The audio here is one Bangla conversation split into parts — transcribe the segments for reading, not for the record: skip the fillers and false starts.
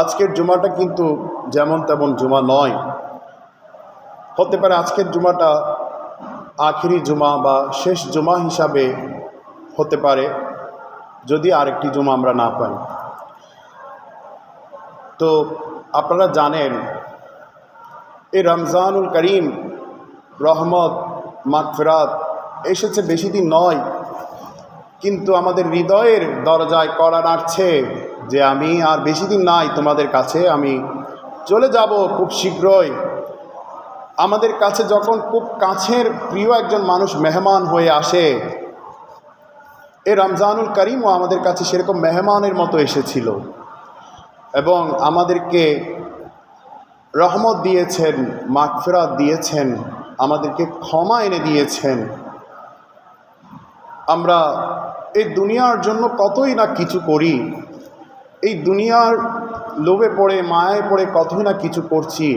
আজকের জুমাটা কিন্তু যেমন তেমন জুমা নয়। হতে পারে আজকের জুমাটা আখিরি জুমা বা শেষ জুমা হিসাবে হতে পারে, যদি আরেকটি জুমা আমরা না পাই। তো আপনারা জানেন এই রমজানুল করিম রহমত মাগফিরাত এসেছে বেশি দিন নয়, কিন্তু আমাদের হৃদয়ের দরজায় কড়া নাড়ছে যে আমি আর বেশি দিন নাই তোমাদের কাছে, আমি চলে যাব খুব শীঘ্রই। আমাদের কাছে যখন খুব কাছের প্রিয় একজন মানুষ মেহমান হয়ে আসে, এই রমজানুল করিমও আমাদের কাছে সেরকম মেহমানের মতো এসেছিল এবং আমাদেরকে রহমত দিয়েছেন, মাগফিরাত দিয়েছেন, আমাদেরকে ক্ষমা এনে দিয়েছেন। আমরা এই দুনিয়ার জন্য কতই না কিছু করি, এই দুনিয়ার লোভে পড়ে মায়ায় পড়ে কতই না কিছু করছি।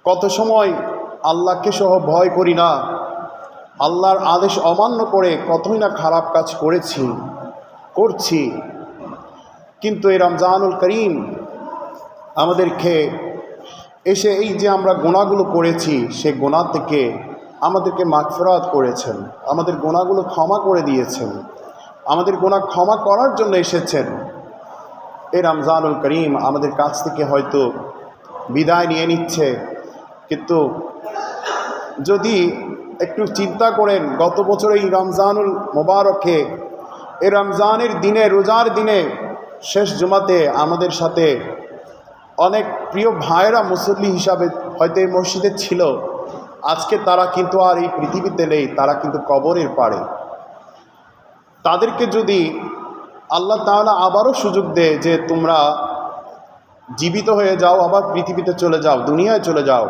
কত সময় আল্লাহকে সহ ভয় করি না, আল্লাহর আদেশ অমান্য করে কতই না খারাপ কাজ করছি। কিন্তু এই রমজানুল করিম আমাদেরকে এসে এই যে আমরা গুনাহগুলো করেছি, সে গুনাহ থেকে আমাদেরকে মাগফিরাত করেছেন, আমাদের গুনাহগুলো ক্ষমা করে দিয়েছেন, আমাদের গুনাহ ক্ষমা করার জন্য এসেছেন। এই রমজানুল করিম আমাদের কাছ থেকে হয়তো বিদায় নিয়ে নিচ্ছে, কিন্তু যদি একটু চিন্তা করেন, গত বছর এই রমজানুল মোবারকে, এই রমজানের দিনে, রোজার দিনে শেষ জুমাতে আমাদের সাথে অনেক প্রিয় ভাইয়েরা মুসল্লি হিসাবে হয়তো এই মসজিদে ছিল, আজকে তারা কিন্তু আর এই পৃথিবীতে নেই, তারা কিন্তু কবরের পাড়ে। তাদেরকে যদি আল্লাহ তাআলা আবারও সুযোগ দেয় যে তোমরা জীবিত হয়ে যাও, আবার পৃথিবীতে চলে যাও, দুনিয়ায় চলে যাও,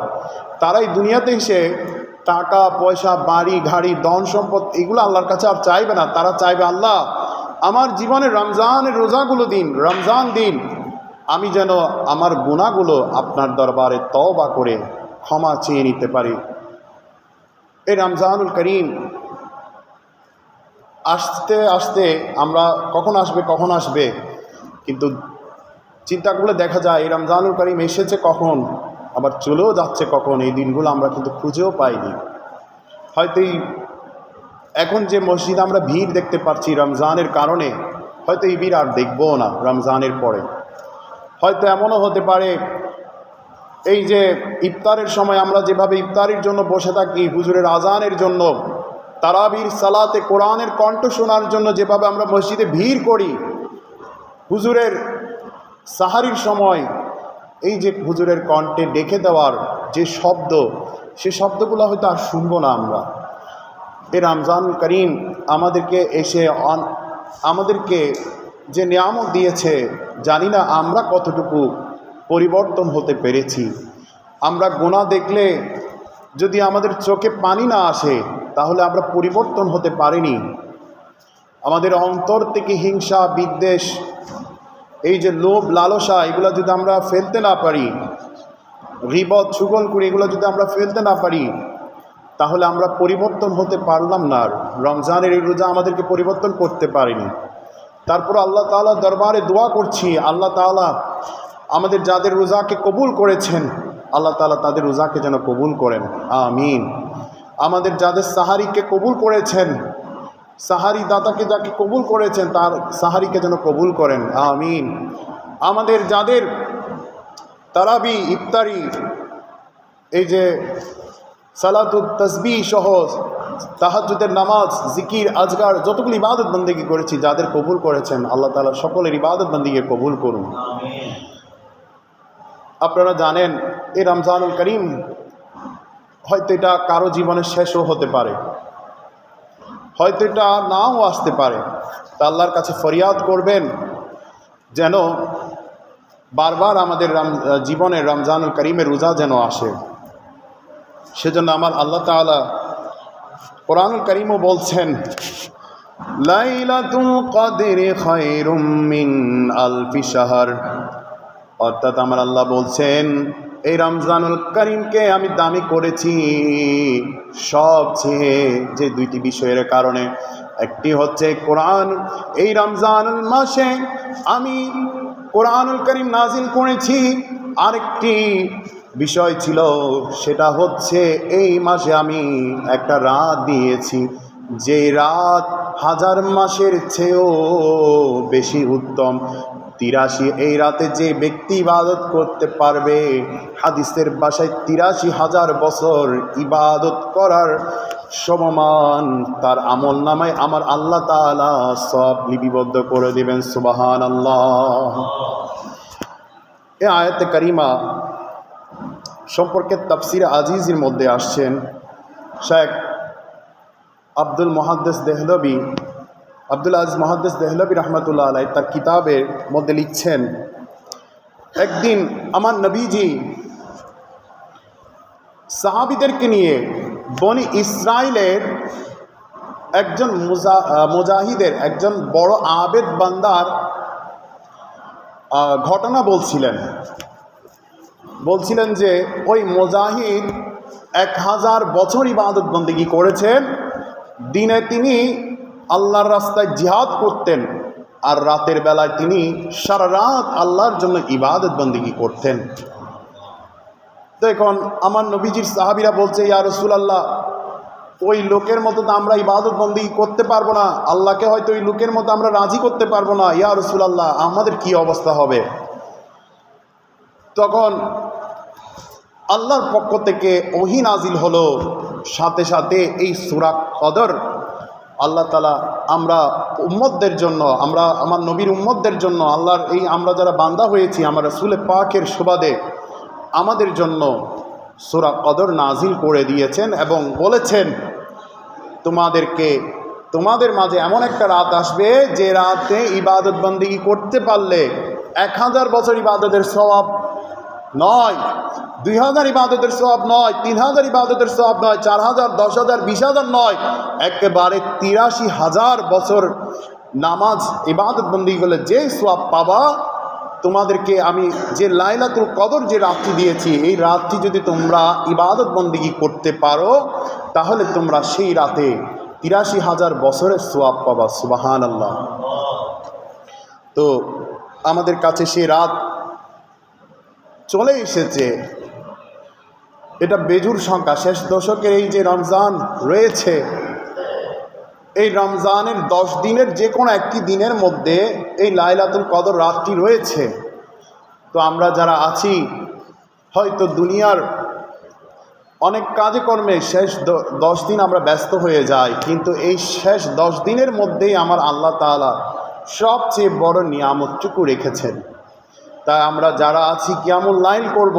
তারা এই দুনিয়াতে এসে টাকা পয়সা, বাড়ি গাড়ি, ধন সম্পদ এগুলো আল্লাহর কাছে আর চাইবে না। তারা চাইবে, আল্লাহ আমার জীবনে রমজানের রোজাগুলো দিন, রমজান দিন, আমি যেন আমার গুনাহগুলো আপনার দরবারে তওবা করে ক্ষমা চেয়ে নিতে পারি। এই রমজানুল করিম আসতে আসতে আমরা কখন আসবে, কিন্তু চিন্তা করলে দেখা যায় এই রমজানুল করিম এসেছে কখন, আবার চলেও যাচ্ছে কখন, এই দিনগুলো আমরা কিন্তু খুঁজেও পাইনি। হয়তো এখন যে মসজিদে আমরা ভিড় দেখতে পাচ্ছি রমজানের কারণে, হয়তো এই ভিড় আর দেখবও না রমজানের পরে। হয়তো এমনও হতে পারে এই যে ইফতারের সময় আমরা যেভাবে ইফতারের জন্য বসে থাকি, হুজুরের আজানের জন্য, তারাবির সালাতে কোরআনের কণ্ঠ শোনার জন্য যেভাবে আমরা মসজিদে ভিড় করি, হুজুরের সাহারির সময় এই যে হুজুরের কণ্ঠে ডেকে দেওয়ার যে শব্দ, সে শব্দগুলো হয়তো আর শুনবো না আমরা। এই রমজানুল করিম আমাদেরকে এসে আমাদেরকে যে নিয়ামত দিয়েছে, জানি না আমরা কতটুকু পরিবর্তন হতে পেরেছি। আমরা গুনাহ দেখলে যদি আমাদের চোখে পানি না আসে, তাহলে আমরা পরিবর্তন হতে পারিনি। আমাদের অন্তর থেকে হিংসা, বিদ্বেষ, এই যে লোভ লালসা, এগুলো যদি আমরা ফেলতে না পারি, গীবত চুগলখড়ি এগুলো যদি আমরা ফেলতে না পারি, তাহলে আমরা পরিবর্তন হতে পারলাম না। রমজানের এই রোজা আমাদেরকে পরিবর্তন করতে পারেনি। তারপর আল্লাহ তাআলা দরবারে দোয়া করছি, আল্লাহ তাআলা আমাদের যাদের রোজাকে কবুল করেছেন, আল্লাহ তাআলা তাদের রোজাকে যেন কবুল করেন, আমিন। আমাদের যাদের সাহারিকে কবুল করেছেন, সাহারি দাতাকে যাকে কবুল করেছেন, তার সাহারিকে যেন কবুল করেন, আমিন। আমাদের যাদের তারাবি, ইফতারি, এই যে সালাতুত তাসবিহ সহ তাহাজ্জুদের নামাজ, জিকির, আজগার, যতগুলো ইবাদত বন্দেগী করেছি, যাদের কবুল করেছেন, আল্লাহ তাআলা সকলের ইবাদত বন্দেগী কবুল করুন। আপনারা জানেন এই রমজানুল করিম হয়তো এটা কারো জীবনের শেষও হতে পারে, হয়তো এটা নাও আসতে পারে। তা আল্লাহর কাছে ফরিয়াদ করবেন যেন বারবার আমাদের জীবনে রমজানুল করিমের রোজা যেন আসে। সেজন্য আমার আল্লাহ তাআলা কোরআনুল করিমও বলছেন, লাইলাতুল কদরি খায়রুম মিন আলফি শাহর, অর্থাৎ আমার আল্লাহ বলছেন এই রমজানুল করিমকে আমি দামি করেছি সবচেয়ে যে দুইটি বিষয়ের কারণে। একটি হচ্ছে কোরআন, এই রমজানুল মাসে আমি কোরআনুল কারীম নাজিল করেছি, আরেকটি বিষয় ছিল, সেটা হচ্ছে এই মাসে আমি একটা রাত দিয়েছি, যে রাত 1000 মাসের চেয়েও বেশি উত্তম। 83 এই রাতে যে ব্যক্তি ইবাদত করতে পারবে, হাদিসের ভাষায় 83,000 বছর ইবাদত করার সমমান তার আমল নামায় আমার আল্লাহ তাআলা সব লিপিবদ্ধ করে দেবেন। সুবহানাল্লাহ। এই আয়াতে কারিমা সম্পর্কে তাফসির আজিজের মধ্যে আসছেন শেখ আব্দুল আজিজ মুহাদ্দিস দেহলভী রহমতুল্লাহ আলাইহি তার কিতাবের মধ্যে লিখছেন, একদিন আমার নবীজি সাহাবীদেরকে নিয়ে বনি ইসরাইলের একজন মুজাহিদের, একজন বড় আবেদ বান্দার ঘটনা বলছিলেন যে ওই মুজাহিদ 1000 বছর ইবাদত বন্দেগী করেছেন। দিনে তিনি আল্লাহর রাস্তায় জিহাদ করতেন, আর রাতের বেলায় তিনি সারা রাত আল্লাহর জন্য ইবাদত বন্দেগী করতেন। তো এখন আমার নবীজির সাহাবীরা বলছে, ইয়া রাসূলুল্লাহ, ওই লোকের মতো তো আমরা ইবাদত বন্দেগী করতে পারবো না, আল্লাহকে হয়তো ওই লোকের মতো আমরা রাজি করতে পারবো না, ইয়া রাসূলুল্লাহ আমাদের কি অবস্থা হবে? তখন আল্লাহর পক্ষ থেকে ওহী নাজিল হলো, সাথে সাথে এই সূরা কদর আল্লাহ তাআলা আমরা উম্মতদের জন্য, আমরা আমার নবীর উম্মতদের জন্য, আল্লাহর এই আমরা যারা বান্দা হয়েছি আমার রাসূল পাকের সুবাদে আমাদের জন্য সূরা কদর নাজিল করে দিয়েছেন এবং বলেছেন, তোমাদের মাঝে এমন একটা রাত আসবে যে রাতে ইবাদত বন্দেগী করতে পারলে 1000 বছর ইবাদতের সওয়াব নয়, 2000 ইবাদতের সওয়াব নয়, 3000 ইবাদতের সওয়াব নয়, 4000, 10,000, 20,000 নয়, একেবারে 83,000 বছর নামাজ ইবাদত বন্দেগী করলে যে সওয়াব পাবা, তোমাদেরকে আমি যে লাইলাতুল কদর যে রাতটি দিয়েছি, এই রাতটি যদি তোমরা ইবাদত বন্দেগী করতে পারো তাহলে তোমরা সেই রাতে 83,000 বছরের সওয়াব পাবা। সুবহানাল্লাহ। তো আমাদের কাছে সেই রাত চলে এসেছে, এটা বেজুর সংখ্যা। শেষ দশকের এই যে রমজান রয়েছে, এই রমজানের 10 দিনের যে কোনো একটি দিনের মধ্যে এই লাইলাতুল কদর রাতটি রয়েছে। তো আমরা যারা আছি হয়তো দুনিয়ার অনেক কাজে কর্মে শেষ 10 দিন আমরা ব্যস্ত হয়ে যাই, কিন্তু এই শেষ 10 দিনের মধ্যেই আমার আল্লাহ তাআলা সবচেয়ে বড় নিয়ামতটুকু রেখেছেন। তাই আমরা যারা আছি কিয়ামুল লাইল করব,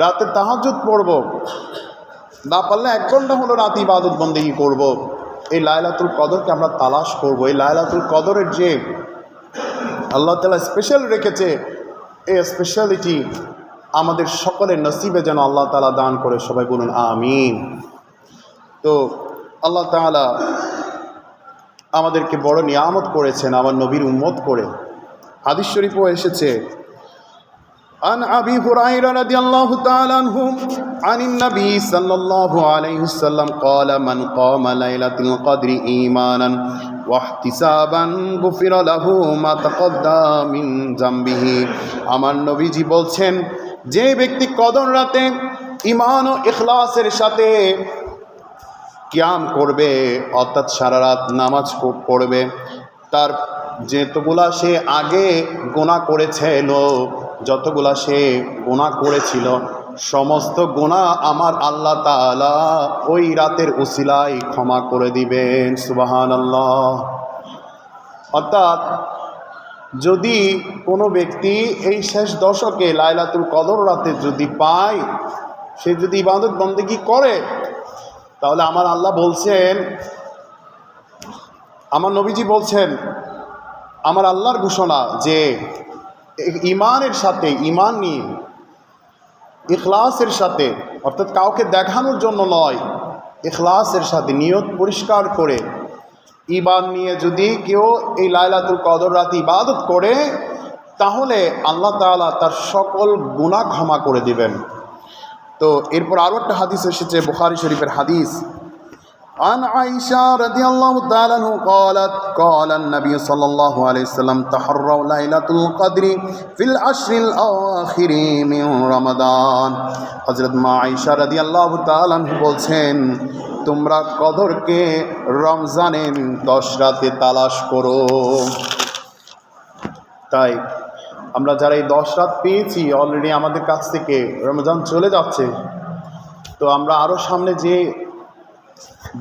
রাতে তাহাজ্জুদ পড়ব, না পারলে 1 ঘন্টা হলো রাত ইবাদত বন্দেগী করব। এই লাইলাতুল কদরকে আমরা তালাশ করব। এই লাইলাতুল কদরের যে আল্লাহ তাআলা স্পেশাল রেখেছে, এই স্পেশালিটি আমাদের সকলের নসিবে যেন আল্লাহ তাআলা দান করে। সবাই বলুন আমিন। তো আল্লাহ তাআলা আমাদেরকে বড় নিয়ামত করেছেন আমার নবীর উম্মত করে। হাদিস শরীফও এসেছে, عن أبي هريرة رضي الله تعالى عنه عن النبي صلى الله عليه وسلم قال من قام ليلة القدر إيمانا واحتسابا غفر له ما تقدم من ذنبه। আমার নবীজি বলছেন, যে ব্যক্তি কদর রাতে ঈমান ও ইখলাসের সাথে কিয়াম করবে, অর্থাৎ সারা রাত নামাজ পড়বে, তার যতগুলা সে আগে গুনাহ করেছিল, যতগুলা সে গুনাহ করেছিল, সমস্ত গুনাহ আমার আল্লাহ তাআলা ওই রাতের উসিলায় ক্ষমা করে দিবেন। সুবহানাল্লাহ। অর্থাৎ যদি কোনো ব্যক্তি এই শেষ দশকে লাইলাতুল কদর রাতে যদি পায়, সে যদি ইবাদত বন্দেগী করে, তাহলে আমার আল্লাহ বলছেন, আমার নবীজি বলছেন, আমার আল্লাহর ঘোষণা যে ঈমানের সাথে, ঈমান নিয়ে ইখলাসের সাথে, অর্থাৎ কাউকে দেখানোর জন্য নয়, ইখলাসের সাথে নিয়ত পরিষ্কার করে ঈমান নিয়ে যদি কেউ এই লাইলাতুল কদর রাতে ইবাদত করে, তাহলে আল্লাহ তাআলা তার সকল গুনাহ ক্ষমা করে দিবেন। তো এরপর আরও একটা হাদিস এসেছে, বুখারী শরীফের হাদিস, عن عائشة رضي الله تعالى عنها قالت قال النبي صلى الله عليه وسلم تحروا ليلة القدر في العشر الأواخر من رمضان হযরত মা আয়েশা রাদিয়াল্লাহু তাআলা আনহা বলছেন তোমরা কদরকে রমজানের 10 রাতে তালাশ করো। তাই আমরা যারা এই 10 রাত পেয়েছি অলরেডি আমাদের কাছ থেকে রমজান চলে যাচ্ছে, তো আমরা আরও সামনে যে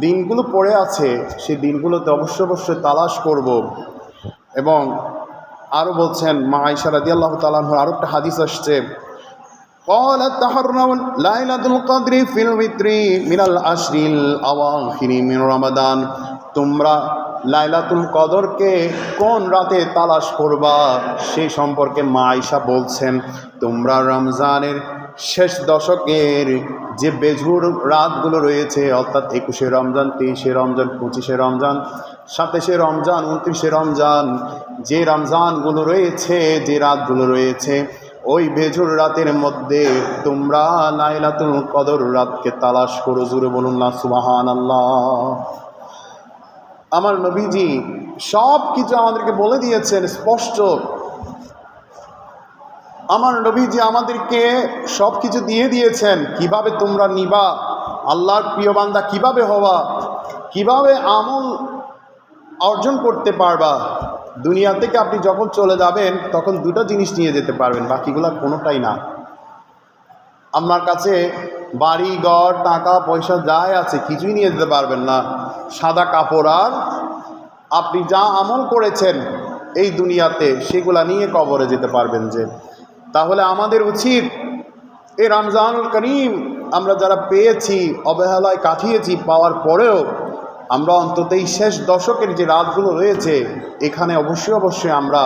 দিনগুলো পড়ে আছে সেই দিনগুলোতে অবশ্যই তালাশ করব। এবং আরও বলছেন মা আয়েশা রাদিয়াল্লাহু তাআলা আনহার আরও একটা হাদিস আসছে قالت تحروا ليلة القدر في الوتر من العشر الأواخر من رمضان তোমরা লাইলাতুল কদরকে কোন রাতে তালাশ করবা সেই সম্পর্কে মা আয়েশা বলছেন তোমরা রমজানের শেষ দশকের যে বেজুর রাতগুলো রয়েছে অর্থাৎ 21শে রমজান, 23শে রমজান, 25শে রমজান, 27শে রমজান, 29শে রমজান, যে রমজানগুলো রয়েছে, যে রাতগুলো রয়েছে ওই বেজুর রাতের মধ্যে তোমরা লাইলাতুল কদর রাতকে তালাশ করো। জুড়ে বলুন না সুবহানাল্লাহ। আমার নবীজি সব কিছু আমাদেরকে বলে দিয়েছেন স্পষ্ট। আমার নবীজি আমাদেরকে সব কিছু দিয়ে দিয়েছেন কিভাবে তোমরা নিবা, আল্লাহর প্রিয় বান্দা কিভাবে হওয়া, কিভাবে আমল অর্জন করতে পারবা। দুনিয়া থেকে আপনি যখন চলে যাবেন তখন দুটো জিনিস নিয়ে যেতে পারবেন, বাকিগুলো কোনোটাই না। আপনার কাছে বাড়ি ঘর টাকা পয়সা যাই আছে কিছুই নিয়ে যেতে পারবেন না, সাদা কাপড় আর আপনি যা আমল করেছেন এই দুনিয়াতে সেগুলা নিয়ে কবরে যেতে পারবেন। যে তাহলে আমাদের উচিত এই রমজানুল করিম আমরা যারা পেয়েছি, অবহেলায় কাটিয়েছি, পাওয়ার পরেও আমরা অন্তত এই শেষ দশকের যে রাতগুলো রয়েছে এখানে অবশ্যই আমরা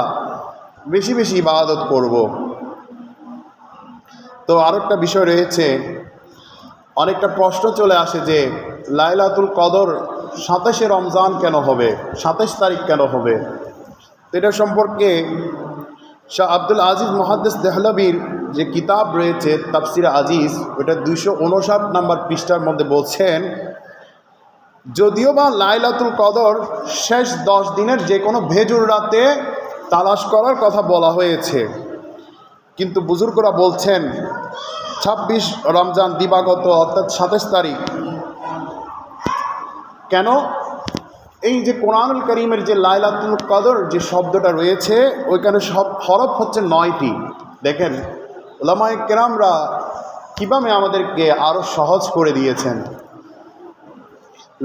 বেশি বেশি ইবাদত করব। তো আরও একটা বিষয় রয়েছে, অনেকটা প্রশ্ন চলে আসে যে লাইলাতুল কদর 27শে রমজান কেন হবে, 27 তারিখ কেন হবে। তো এটা সম্পর্কে শাহ আব্দুল আজিজ মুহাদ্দিস দেহলভির যে কিতাব রয়েছে তাফসির আজিজ, ওটা 259 নম্বর পৃষ্ঠার মধ্যে বলছেন যদিও বা লাইলাতুল কদর শেষ 10 দিনের যে কোনো ভেজুর রাতে তালাশ করার কথা বলা হয়েছে, কিন্তু বুজুর্গরা বলছেন 26 রমজান দিবাগত অর্থাৎ 27 তারিখ কেন। এই যে কোরআনুল করিমের যে লাইলাতুল কদর যে শব্দটা রয়েছে ওইখানে সব হরফ হচ্ছে 9টি। দেখেন উলামায়ে কেরামরা কীভাবে আমাদেরকে আরও সহজ করে দিয়েছেন।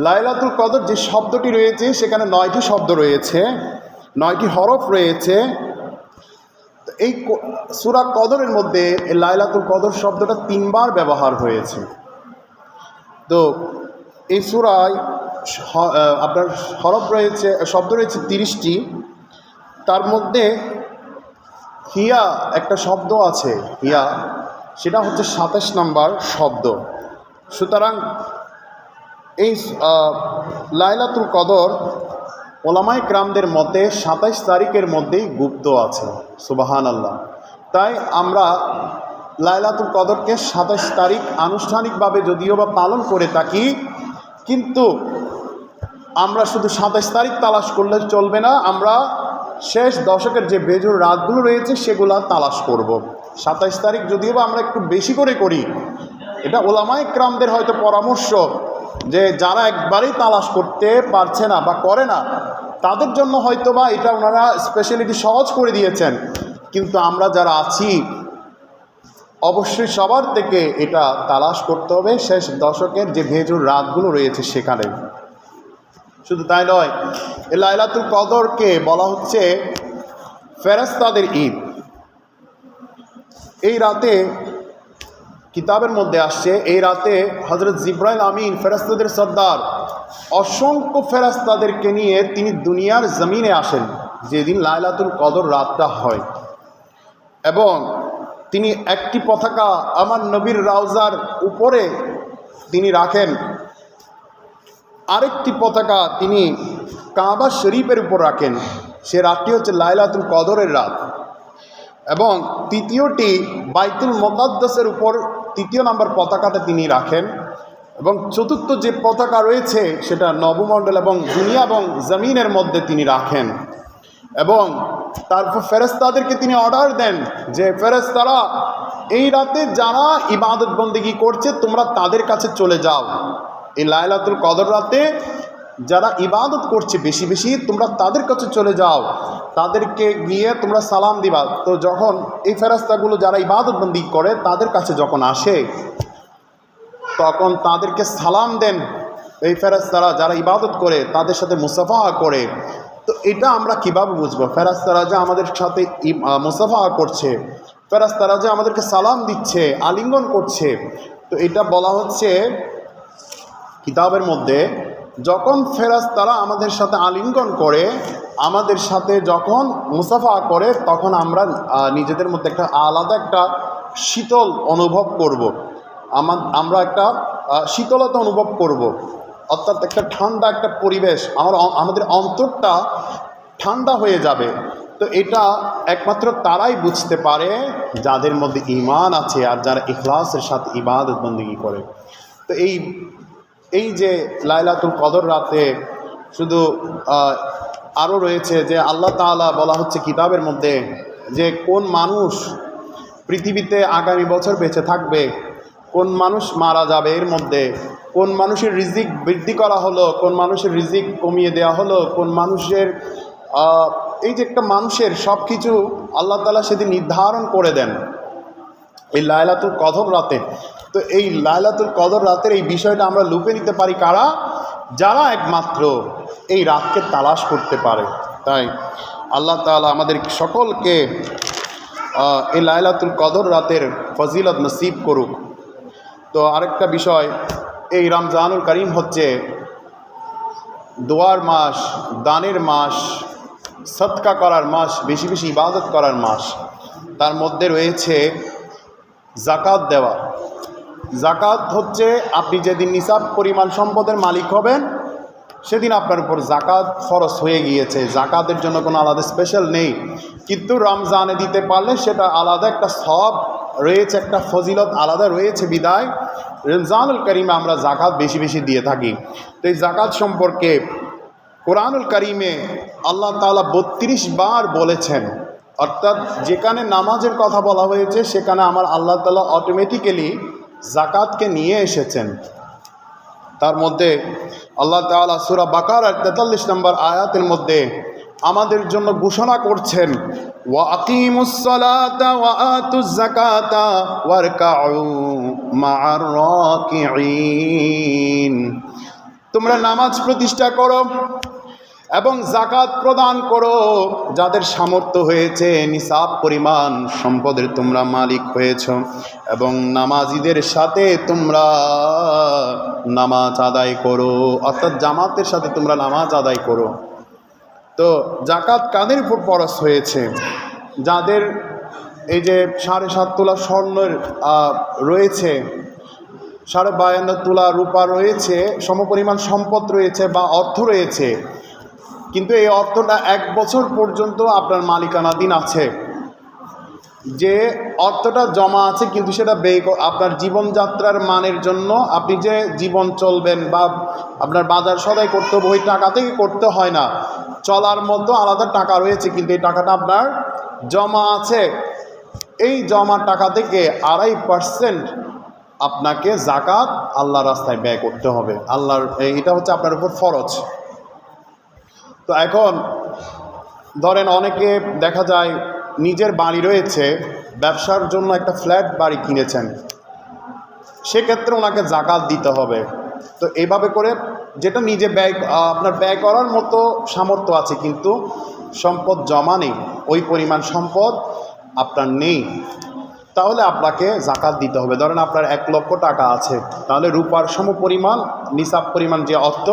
লাইলাতুল কদর যে শব্দটি রয়েছে সেখানে 9টি শব্দ রয়েছে, 9টি হরফ রয়েছে। এই সূরা কদরের মধ্যে এই লাইলাতুল কদর শব্দটা 3 বার ব্যবহার হয়েছে। তো এই সূরায় আপনার হরফ রয়েছে, শব্দ রয়েছে 30টি, তার মধ্যে হিয়া একটা শব্দ আছে, হিয়া সেটা হচ্ছে 27 নম্বর শব্দ। সুতরাং এই লাইলাতুল কদর ওলামায়ে কেরামদের মতে 27 তারিখের মধ্যেই গুপ্ত আছে। সুবহানাল্লাহ। তাই আমরা লাইলাতুল কদরকে 27 তারিখ আনুষ্ঠানিকভাবে যদিও বা পালন করে থাকি, কিন্তু আমরা শুধু 27 তারিখ তালাশ করলে চলবে না, আমরা শেষ দশকের যে বেজুর রাতগুলো রয়েছে সেগুলো তালাশ করব। 27 তারিখ যদিও বা আমরা একটু বেশি করে করি, এটা ওলামায়ে কেরামদের হয়তো পরামর্শ যে যারা একবারেই তালাশ করতে পারছে না বা করে না তাদের জন্য হয়তো বা এটা ওনারা স্পেশালিটি সহজ করে দিয়েছেন, কিন্তু আমরা যারা আছি অবশ্যই সবার থেকে এটা তালাশ করতে হবে শেষ দশকের যে ভেজুর রাতগুলো রয়েছে সেখানে। শুধু তাই নয়, এই লাইলাতুল কদরকে বলা হচ্ছে ফেরেশতাদের ঈদ। এই রাতে কিতাবের মধ্যে আসছে এই রাতে হযরত জিবরাইল আমিন ফেরেশতাদের সর্দার অসংখ্য ফেরেশতাদেরকে নিয়ে তিনি দুনিয়ার জমিনে আসেন যেদিন লাইলাতুল কদর রাতটা হয়, এবং তিনি একটি পতাকা আমার নবীর রওজার উপরে তিনি রাখেন, আরেকটি পতাকা তিনি কাবা শরীফের উপর রাখেন। সে রাতটি হচ্ছে লাইলাতুল কদরের রাত, এবং তৃতীয়টি বাইতুল মুকাদ্দাসের উপর 3 নম্বর পতাকাটা তিনি রাখেন, এবং চতুর্থ যে পতাকা রয়েছে সেটা নবমণ্ডল এবং দুনিয়া এবং জমিনের মধ্যে তিনি রাখেন। এবং তারপর ফেরেশতাদেরকে তিনি অর্ডার দেন যে ফেরেশতারা এই রাতে যারা ইবাদত বন্দেগী করছে তোমরা তাদের কাছে চলে যাও। এই লাইলাতুল কদর রাতে যারা ইবাদত করছে বেশি বেশি তোমরা তাদের কাছে চলে যাও, তাদেরকে গিয়ে তোমরা সালাম দিবা। তো যখন এই ফেরেশতাগুলো যারা ইবাদত বন্দেগী করে তাদের কাছে যখন আসে তখন তাদেরকে সালাম দেন এই ফেরেশতারা যারা ইবাদত করে, তাদের সাথে মুসাফাহা করে। তো এটা আমরা কিভাবে বুঝবো? ফেরেশতারা যে আমাদের সাথে মুসাফাহা করছে, ফেরেশতারা যে আমাদেরকে সালাম দিচ্ছে, আলিঙ্গন করছে, তো এটা বলা হচ্ছে কিতাবের মধ্যে, যখন ফেরেশতারা আমাদের সাথে আলিঙ্গন করে, আমাদের সাথে যখন মুসাফাহা করে, তখন আমরা নিজেদের মধ্যে একটা আলাদা একটা শীতল অনুভব করব। আমরা একটা শীতলতা অনুভব করব, অর্থাৎ একটা ঠান্ডা একটা পরিবেশ, আমাদের অন্তরটা ঠান্ডা হয়ে যাবে। তো এটা একমাত্র তারাই বুঝতে পারে যাদের মধ্যে ঈমান আছে আর যারা ইখলাসের সাথে ইবাদত বন্দেগী করে। তো এই যে লাইলাতুল কদর রাতে শুধু আরও রয়েছে যে আল্লাহ তাআলা বলা হচ্ছে কিতাবের মধ্যে যে কোন মানুষ পৃথিবীতে আগামী বছর বেঁচে থাকবে, কোন মানুষ মারা যাবে, এর মধ্যে কোন মানুষের রিজিক বৃদ্ধি করা হলো, কোন মানুষের রিজিক কমিয়ে দেওয়া হলো, কোন মানুষের এই যে একটা মানুষের সব কিছু আল্লাহ তাআলা সেদিন নির্ধারণ করে দেন এই লাইলাতুল কদর রাতে। তো এই লাইলাতুল কদর রাতের এই বিষয়টা আমরা লুপে নিতে পারি কারা? যারা একমাত্র এই রাতকে তালাশ করতে পারে। তাই আল্লাহ তাআলা আমাদের সকলকে এই লাইলাতুল কদর রাতের ফজিলত নসিব করুক। তো আরেকটা বিষয়, এই রমজানুল করিম হচ্ছে দোয়ার মাস, দানের মাস, সদকা করার মাস, বেশি বেশি ইবাদত করার মাস। তার মধ্যে রয়েছে জাকাত দেওয়া। জাকাত হচ্ছে আপনি যেদিন নিসাব পরিমাণ সম্পদের মালিক হবেন সেদিন আপনার উপর জাকাত ফরজ হয়ে গিয়েছে। জাকাতের জন্য কোনো আলাদা স্পেশাল নেই, কিন্তু রমজানে দিতে পারলে সেটা আলাদা একটা সওয়াব রয়েছে, একটা ফজিলত আলাদা রয়েছে। বিদায় রমজানুল করিমে আমরা জাকাত বেশি বেশি দিয়ে থাকি। তো এই জাকাত সম্পর্কে কোরআনুল করিমে আল্লাহ তাআলা 32 বার বলেছেন, অর্থাৎ যেখানে নামাজের কথা বলা হয়েছে সেখানে আমার আল্লাহ তাআলা অটোমেটিক্যালি জাকাতকে নিয়ে এসেছেন। তার মধ্যে আল্লাহ তাআলা সূরা বাকারার 43 নম্বর আয়াতের মধ্যে আমাদের জন্য ঘোষণা করছেন, ওয়া আকিমুস সালাতা ওয়া আতুজ যাকাতা ওয়ারকাউ মা'আর রাকিঈন। তোমরা নামাজ প্রতিষ্ঠা করো এবং জাকাত প্রদান করো, যাদের সামর্থ্য হয়েছে নিসাব পরিমাণ সম্পদের তোমরা মালিক হয়েছ, এবং নামাজিদের সাথে তোমরা নামাজ আদায় করো, অর্থাৎ জামাতের সাথে তোমরা নামাজ আদায় করো। তো জাকাত কাদের উপর ফরজ হয়েছে? যাদের এই যে 7.5 তোলা স্বর্ণের রয়েছে, 52 তোলা রূপা রয়েছে, সমপরিমাণ সম্পদ রয়েছে বা অর্থ রয়েছে, কিন্তু এই অর্থটা 1 বছর পর্যন্ত আপনার মালিকানাধীন আছে। যে অর্থটা জমা আছে কিন্তু সেটা ব্যয় আপনার জীবনযাত্রার মানের জন্য, আপনি যে জীবন চলবেন বা আপনার বাজার সদাই করতে হবে ওই টাকা থেকে করতে হয় না, চলার মতো আলাদা টাকা রয়েছে, কিন্তু এই টাকাটা আপনার জমা আছে। এই জমা টাকা থেকে 2.5% আপনাকে জাকাত আল্লাহর রাস্তায় ব্যয় করতে হবে। আল্লাহর এটা হচ্ছে আপনার উপর ফরজ। তো এখন ধরেন অনেকে দেখা যায় নিজের বাড়ি রয়েছে, ব্যবসার জন্য একটা ফ্ল্যাট বাড়ি কিনেছেন, সেক্ষেত্রে ওনাকে জাকাত দিতে হবে। তো এইভাবে করে যেটা নিজে আপনার ব্যয় করার মতো সামর্থ্য আছে কিন্তু সম্পদ জমা নেই, ওই পরিমাণ সম্পদ আপনার নেই, তাহলে আপনাকে জাকাত দিতে হবে। ধরেন আপনার 1 লক্ষ টাকা আছে, তাহলে রূপার সমপরিমাণ নিসাব পরিমাণ যে অর্থ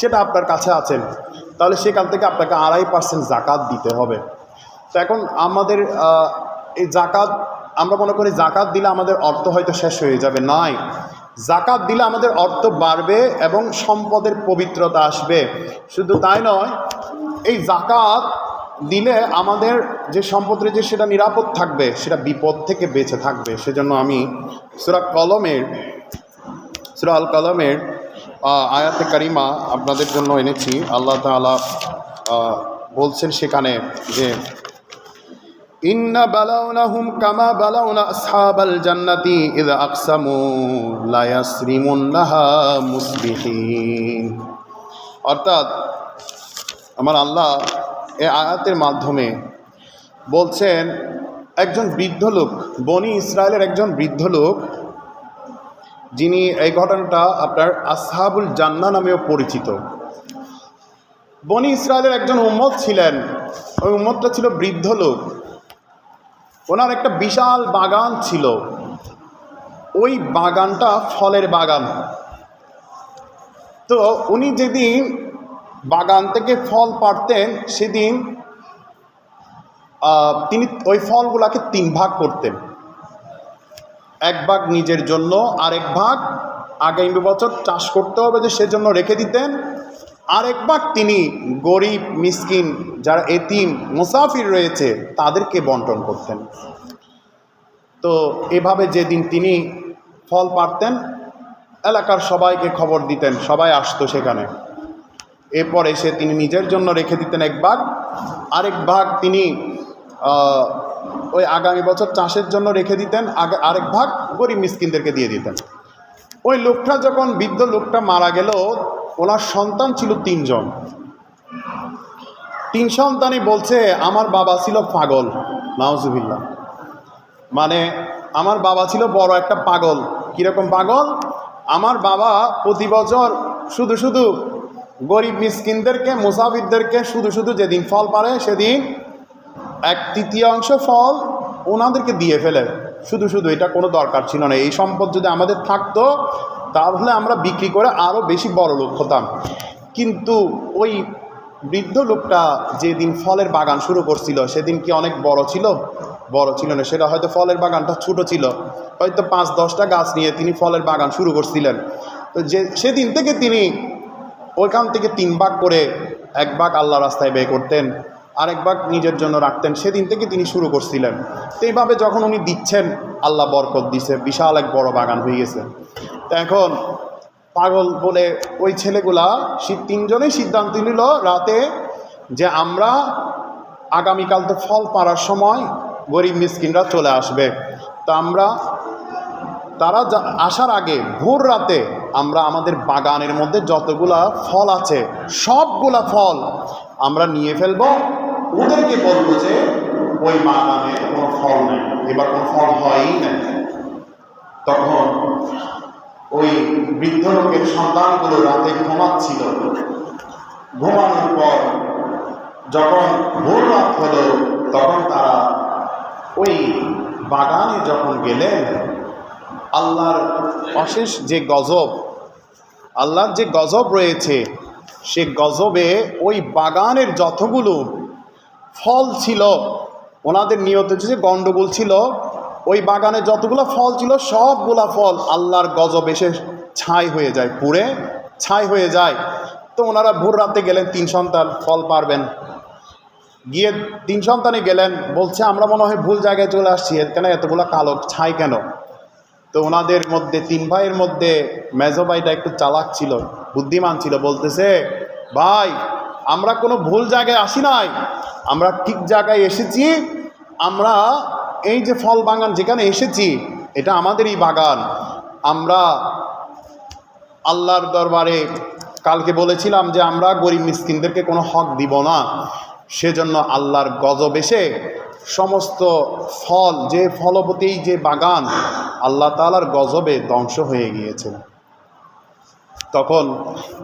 সেটা আপনার কাছে আছে, তাহলে সেখান থেকে আপনাকে 2.5% জাকাত দিতে হবে। তো এখন আমাদের এই জাকাত, আমরা মনে করি জাকাত দিলে আমাদের অর্থ হয়তো শেষ হয়ে যাবে। নাই, জাকাত দিলে আমাদের অর্থ বাড়বে এবং সম্পদের পবিত্রতা আসবে। শুধু তাই নয়, এই জাকাত দিলে আমাদের যে সম্পদ রয়েছে সেটা নিরাপদ থাকবে, সেটা বিপদ থেকে বেঁচে থাকবে। সেজন্য আমি সূরা কলমের সূরা আল কালামের আয়াতে কারিমা আপনাদের জন্য এনেছি। আল্লাহ তাআলা বলছেন সেখানে যে ইন্না বালাউনাহুম কামা বালাউনা আসহাবাল জান্নাতি ইযা আকসামু লা ইয়াসরিমুন্নাহা মুসবিহিন। অর্থাৎ আমার আল্লাহ এই আয়াতের মাধ্যমে বলছেন একজন বৃদ্ধ লোক, বনি ইসরায়েলের একজন বৃদ্ধ লোক, যিনি এই ঘটনাটা আপনার আসহাবুল জান্নাহ নামেও পরিচিত। বনি ইসরায়েলের একজন উম্মত ছিলেন, ওই উম্মতটা ছিল বৃদ্ধ লোক। ওনার একটা বিশাল বাগান ছিল, ওই বাগানটা ফলের বাগান। তো উনি যেদিন বাগান থেকে ফল পাড়তেন সেদিন তিনি ওই ফলগুলাকে 3 ভাগ করতেন। এক ভাগ নিজের জন্য, আরেক ভাগ আগামী বছর চাষ করতে হবে যে সেজন্য রেখে দিতেন, আরেক ভাগ তিনি গরিব মিসকিন যারা এতিম মুসাফির রয়েছে তাদেরকে বন্টন করতেন। তো এভাবে যেদিন তিনি ফল পাড়তেন এলাকার সবাইকে খবর দিতেন, সবাই আসতো সেখানে। এরপর এসে তিনি নিজের জন্য রেখে দিতেন এক ভাগ, আরেক ভাগ তিনি ওই আগামী বছর চাষের জন্য রেখে দিতেন, আরেক ভাগ গরিব মিসকিনদেরকে দিয়ে দিতেন। ওই লোকটা যখন বৃদ্ধ লোকটা মারা গেল, ওনার সন্তান ছিল 3 জন। 3 সন্তানই বলছে আমার বাবা ছিল পাগল, নাউজুবিল্লাহ। মানে আমার বাবা ছিল বড় একটা পাগল। কীরকম পাগল? আমার বাবা প্রতি বছর শুধু শুধু গরিব মিসকিনদেরকে মুসাফিরদেরকে শুধু শুধু যেদিন ফল পারে সেদিন 1/3 ফল ওনাদেরকে দিয়ে ফেলে, শুধু শুধু। এটা কোনো দরকার ছিল না। এই সম্পদ যদি আমাদের থাকতো তাহলে আমরা বিক্রি করে আরও বেশি বড় লোক হতাম। কিন্তু ওই বৃদ্ধ লোকটা যেদিন ফলের বাগান শুরু করছিল সেদিন কি অনেক বড় ছিল? বড় ছিল না। সেটা হয়তো ফলের বাগানটা ছোট ছিল, হয়তো 5-10টা গাছ নিয়ে তিনি ফলের বাগান শুরু করছিলেন। তো সেদিন থেকে তিনি ওইখান থেকে 3 ভাগ করে এক ভাগ আল্লাহ রাস্তায় ব্যয় করতেন, আরেক ভাগ নিজের জন্য রাখতেন। সেদিন থেকে তিনি শুরু করছিলেন। তো এইভাবে যখন উনি দিচ্ছেন আল্লাহ বরকত দিছে, বিশাল এক বড় বাগান হয়ে গেছে। তো এখন পাগল বলে ওই ছেলেগুলা 3 জনেই সিদ্ধান্ত নিল রাতে যে আমরা আগামীকাল তো ফল পাড়ার সময় গরিব মিসকিনরা চলে আসবে, তো তারা আসার আগে ভোর রাতে আমরা আমাদের বাগানের মধ্যে যতগুলা ফল আছে সবগুলা ফল আমরা নিয়ে ফেলবো, ওদেরকে বলবো যে ওই বাগানে কোনো ফল নেই, এবার কোনো ফল হয়ই নাই। তখন ওই বৃদ্ধ লোকের সন্তানগুলো রাতে ঘুমাচ্ছিল। ঘুমানোর পর যখন ভোর রাত হলো তখন তারা ওই বাগানে যখন গেলেন, আল্লাহর অশেষ যে গজব, আল্লাহর যে গজব রয়েছে সে গজবে ওই বাগানের যতগুলো ফল ছিল, ওনাদের নিয়ত হচ্ছে যে গণ্ডগোল ছিল, ওই বাগানে যতগুলো ফল ছিল সবগুলা ফল আল্লাহর গজব এসে ছাই হয়ে যায়, পুড়ে ছাই হয়ে যায়। তো ওনারা ভোর রাতে গেলেন, 3 সন্তান ফল পারবেন। গিয়ে 3 সন্তানে গেলেন, বলছে আমরা মনে হয় ভুল জায়গায় চলে আসছি, কেন এতগুলো কালো ছাই কেন? তো ওনাদের মধ্যে 3 ভাইয়ের মধ্যে মেজো ভাইটা একটু চালাক ছিল, বুদ্ধিমান ছিল। বলতেছে ভাই আমরা কোনো ভুল জায়গায় আসি নাই, আমরা ঠিক জায়গায় এসেছি। আমরা এই যে ফল বাগান যেখানে এসেছি এটা আমাদেরই বাগান। আমরা আল্লাহর দরবারে কালকে বলেছিলাম যে আমরা গরিব মিসকিনদেরকে কোনো হক দিব না, সেজন্য আল্লাহর গজব এসে সমস্ত ফল যে ফলবতী যে বাগান আল্লাহ তাআলার গজবে ধ্বংস হয়ে গিয়েছে। তখন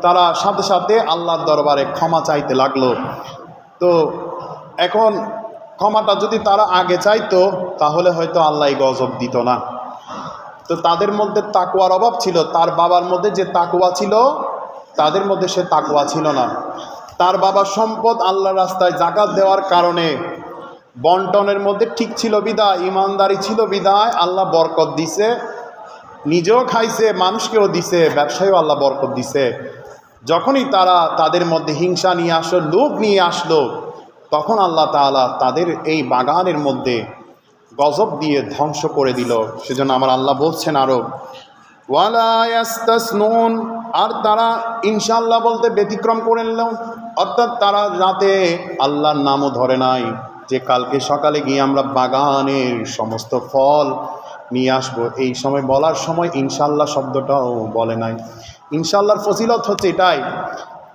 তারা সাথে সাথে আল্লাহর দরবারে ক্ষমা চাইতে লাগলো। তো এখন ক্ষমাটা যদি তারা আগে চাইতো তাহলে হয়তো আল্লাহ গজব দিত না। তো তাদের মধ্যে তাকওয়ার অভাব ছিল, তার বাবার মধ্যে যে তাকওয়া ছিল তাদের মধ্যে সে তাকওয়া ছিল না। তার বাবার সম্পদ আল্লাহর রাস্তায় যাকাত দেওয়ার কারণে বন্টনের মধ্যে ঠিক ছিল বিদায়, ইমানদারি ছিল বিদায় আল্লাহ বরকত দিছে, নিজেও খাইছে মানুষকেও দিছে, ব্যবসায়ও আল্লাহ বরকত দিছে। যখনই তারা তাদের মধ্যে হিংসা নিয়ে আসলো, লোভ নিয়ে আসলো, তখন আল্লাহ তাআলা তাদের এই বাগানের মধ্যে গজব দিয়ে ধ্বংস করে দিল। সেজন্য আমার আল্লাহ বলছেন আরো ওয়ালা ইয়াস্তাসনুন, আর তারা ইনশাআল্লাহ বলতে ব্যতিক্রম করে নিল, অর্থাৎ তারা রাতে আল্লাহর নামও ধরে নাই যে কালকে সকালে গিয়ে আমরা বাগানের সমস্ত ফল নিয়ে আসবো। এই সময় বলার সময় ইনশাআল্লাহ শব্দটাও বলে নাই। ইনশাআল্লাহর ফজিলত হচ্ছে এটাই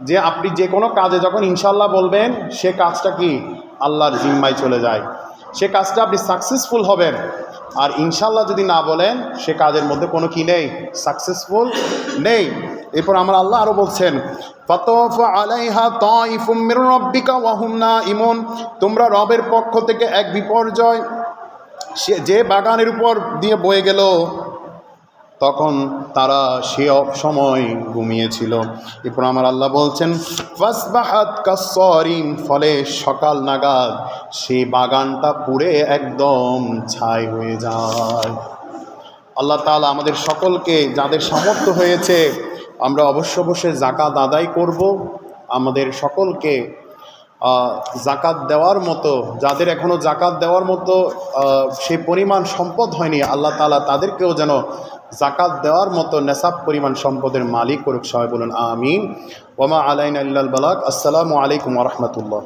যে আপনি যে কোনো কাজে যখন ইনশাআল্লাহ বলবেন সে কাজটা কি আল্লাহর জিম্মায় চলে যায়, সে কাজটা আপনি সাকসেসফুল হবেন। আর ইনশাআল্লাহ যদি না বলেন সে কাজের মধ্যে কোনো কি নেই, সাকসেসফুল নেই। এরপর আমার আল্লাহ আরও বলছেন ফাতাফা আলাইহা তাইফুম মির রাব্বিকা ওয়া হুম নাইমুন, তোমরা রবের পক্ষ থেকে এক বিপর্যয় সে যে বাগানের উপর দিয়ে বয়ে গেল তখন তারা সে সময় ঘুমিয়েছিল। এরপর আমার আল্লাহ বলছেন ফাসবাহাত কাসসারিম, ফলে সকাল নাগাদ সেই বাগানটা পুড়ে একদম ছাই হয়ে যায়। আল্লাহ তাআলা আমাদের সকলকে, যাদের সামর্থ্য হয়েছে আমরা অবশ্যই যাকাত আদায় করব, আমাদের সকলকে জাকাত দেওয়ার মতো, যাদের এখনও জাকাত দেওয়ার মতো সেই পরিমাণ সম্পদ হয়নি, আল্লাহ তাআলা তাদেরকেও যেন জাকাত দেওয়ার মতো নেসাব পরিমাণ সম্পদের মালিক করুক। সবাই বলুন আমিন। ওয়া মা আলাইনা ইল্লাল বালাগ। আসসালামু আলাইকুম ওয়া রাহমাতুল্লাহ।